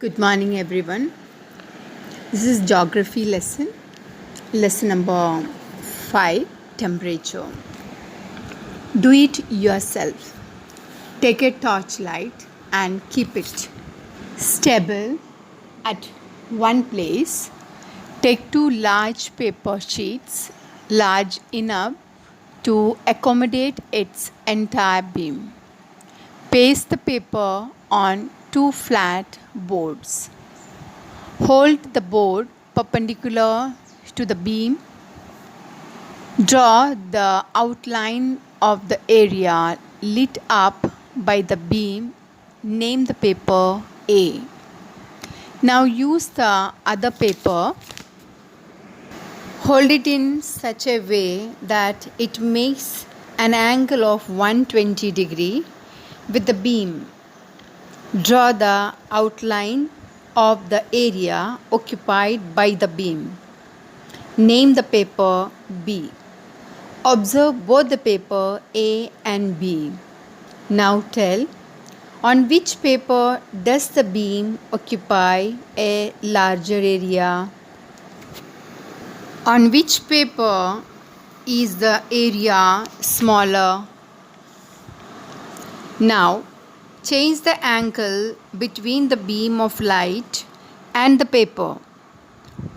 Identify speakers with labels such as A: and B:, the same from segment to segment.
A: Good morning, everyone. This is geography lesson number 5, temperature. Do it yourself. Take a torchlight and keep it stable at one place. Take 2 large paper sheets, large enough to accommodate its entire beam. Paste the paper on 2 flat boards. Hold the board perpendicular to the beam. Draw the outline of the area lit up by the beam. Name the paper A. Now use the other paper. Hold it in such a way that it makes an angle of 120 degree with the beam. Draw the outline of the area occupied by the beam. Name the paper B. Observe both the paper A and B. Now tell, on which paper does the beam occupy a larger area? On which paper is the area smaller? Now, change the angle between the beam of light and the paper.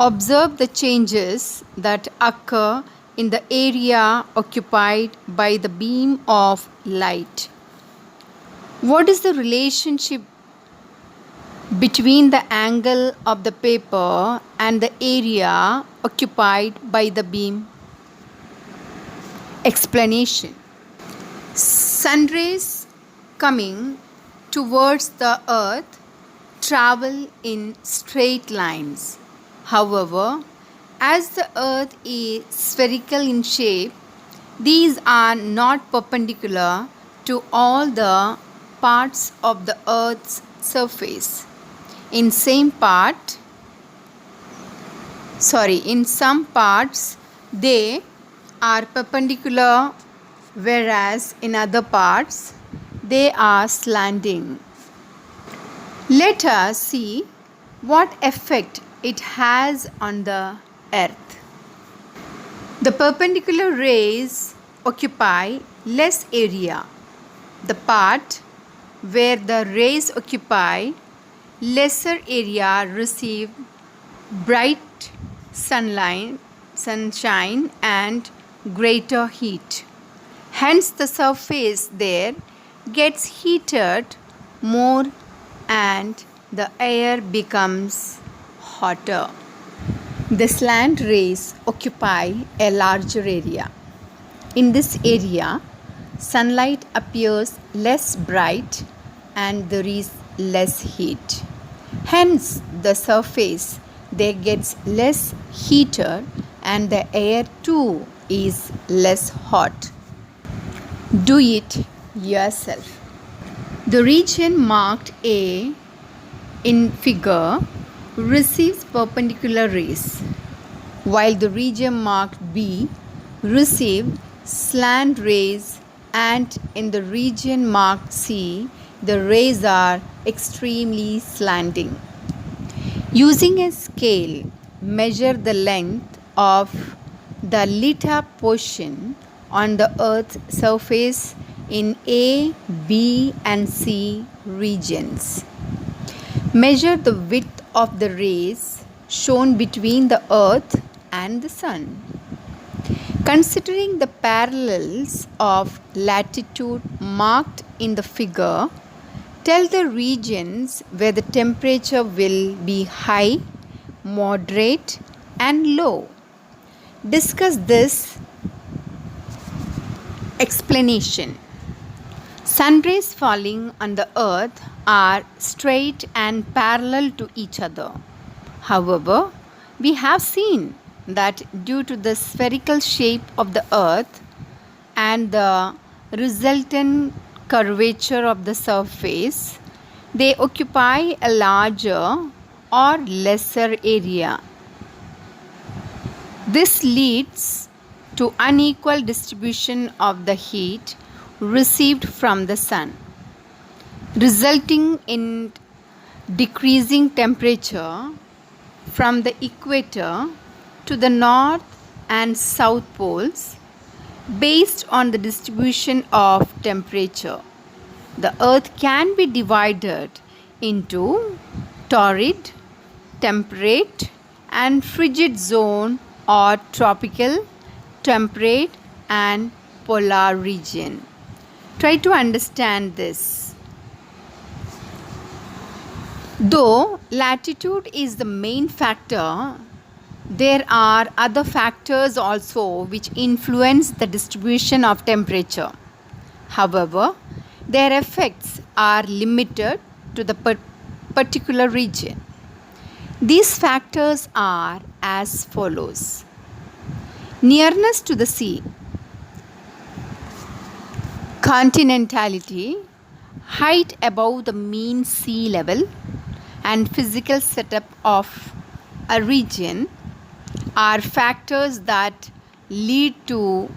A: Observe the changes that occur in the area occupied by the beam of light. What is the relationship between the angle of the paper and the area occupied by the beam? Explanation. Sun rays coming towards the earth travel in straight lines. However, as the earth is spherical in shape, these are not perpendicular to all the parts of the earth's surface. In some parts they are perpendicular, whereas in other parts they are slanting. Let us see what effect it has on the earth. The perpendicular rays occupy less area. The part where the rays occupy lesser area receive bright sunshine and greater heat. Hence, the surface there gets heated more and the air becomes hotter. The slant rays occupy a larger area. In this area, sunlight appears less bright and there is less heat. Hence, the surface there gets less heated and the air too is less hot. Do it yourself. The region marked A in figure receives perpendicular rays, while the region marked B receives slant rays, and in the region marked C, the rays are extremely slanting. Using a scale, measure the length of the lit up portion on the Earth's surface in A, B, and C regions. Measure the width of the rays shown between the Earth and the Sun. Considering the parallels of latitude marked in the figure, tell the regions where the temperature will be high, moderate, and low. Discuss this. Explanation. Sun rays falling on the earth are straight and parallel to each other. However, we have seen that due to the spherical shape of the earth and the resultant curvature of the surface, they occupy a larger or lesser area. This leads to unequal distribution of the heat received from the sun, resulting in decreasing temperature from the equator to the north and south poles based on the distribution of temperature. The earth can be divided into torrid, temperate, and frigid zone or tropical, temperate, and polar region. Try to understand this. Though latitude is the main factor, there are other factors also which influence the distribution of temperature. However, their effects are limited to the particular region. These factors are as follows: nearness to the sea, continentality, height above the mean sea level, and physical setup of a region are factors that lead to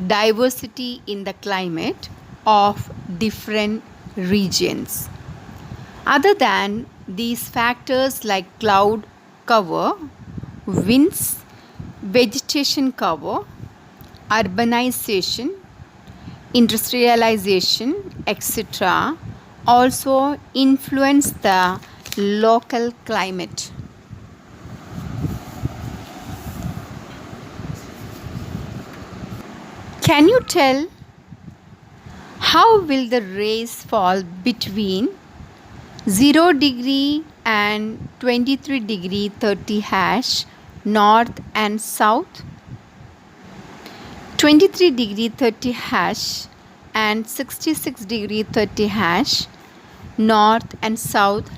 A: diversity in the climate of different regions. Other than these factors like cloud cover, winds, vegetation cover, urbanization, industrialization, etc., also influence the local climate. Can you tell how will the rays fall between 0 degree and 23 degree 30 hash north and south, 23 degree 30 hash and 66 degree 30 hash north and south,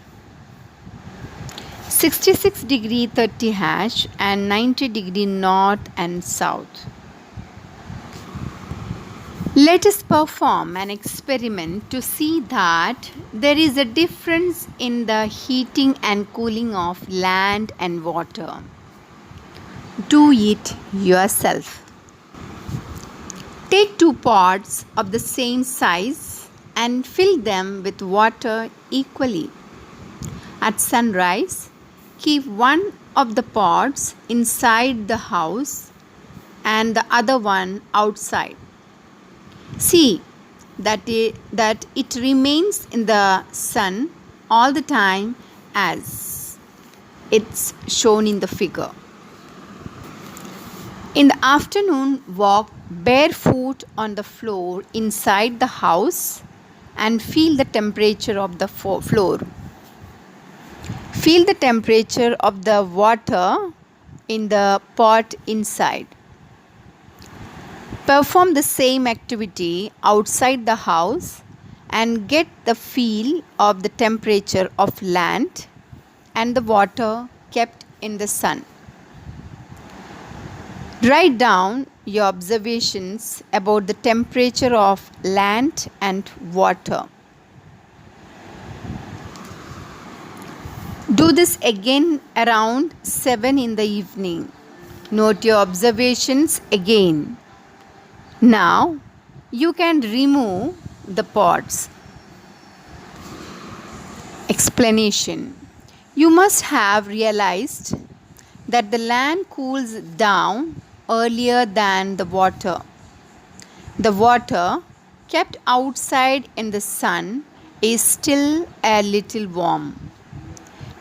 A: 66 degree 30 hash and 90 degree north and south? Let us perform an experiment to see that there is a difference in the heating and cooling of land and water. Do it yourself. Take 2 pots of the same size and fill them with water equally. At sunrise, keep one of the pots inside the house and the other one outside. See that it remains in the sun all the time as it's shown in the figure. In the afternoon, walk barefoot on the floor inside the house and feel the temperature of the floor. Feel the temperature of the water in the pot inside. Perform the same activity outside the house and get the feel of the temperature of land and the water kept in the sun. Write down your observations about the temperature of land and water. Do this again around 7 in the evening. Note your observations again. Now you can remove the pots. Explanation. You must have realized that the land cools down earlier than the water. The water kept outside in the sun is still a little warm.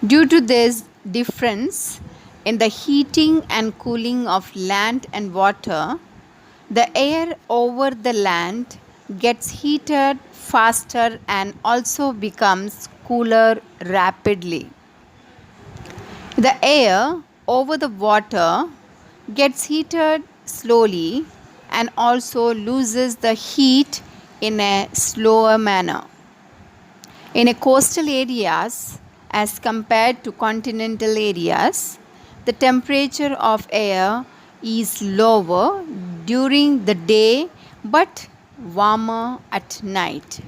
A: Due to this difference in the heating and cooling of land and water, the air over the land gets heated faster and also becomes cooler rapidly. The air over the water gets heated slowly and also loses the heat in a slower manner. In coastal areas, as compared to continental areas, the temperature of air is lower during the day but warmer at night.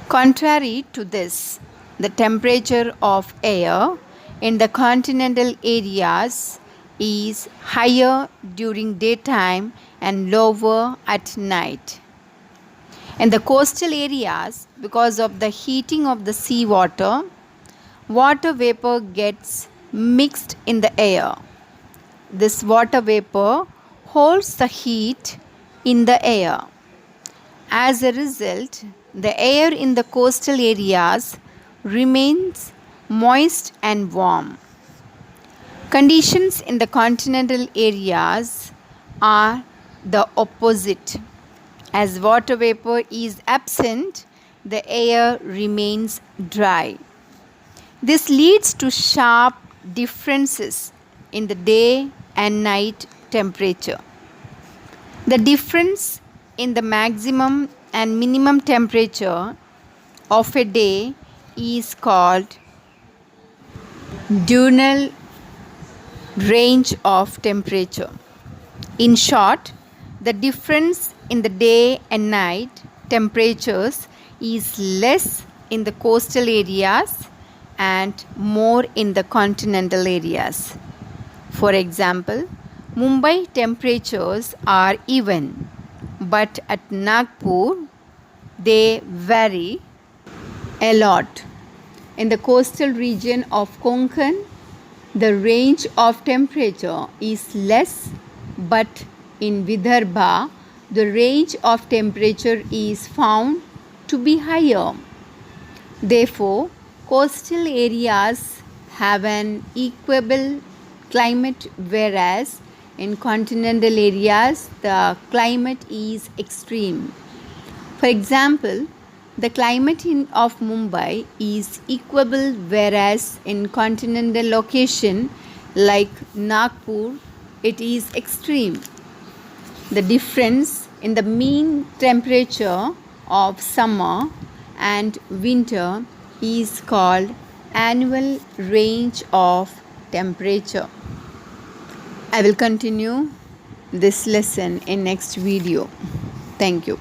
A: Contrary to this, the temperature of air in the continental areas is higher during daytime and lower at night. In the coastal areas, because of the heating of the seawater, water vapor gets mixed in the air. This water vapor holds the heat in the air. As a result, the air in the coastal areas remains moist and warm. Conditions in the continental areas are the opposite. As water vapor is absent, the air remains dry. This leads to sharp differences in the day and night temperature. The difference in the maximum and minimum temperature of a day is called diurnal range of temperature. In short, the difference in the day and night temperatures is less in the coastal areas and more in the continental areas. For example, Mumbai temperatures are even, but at Nagpur they vary a lot. In the coastal region of Konkan, the range of temperature is less, but in Vidarbha, the range of temperature is found to be higher. Therefore, coastal areas have an equable climate, whereas in continental areas the climate is extreme. For example, the climate of Mumbai is equable, whereas in continental location like Nagpur it is extreme. The difference in the mean temperature of summer and winter is called annual range of temperature. I will continue this lesson in next video. Thank you.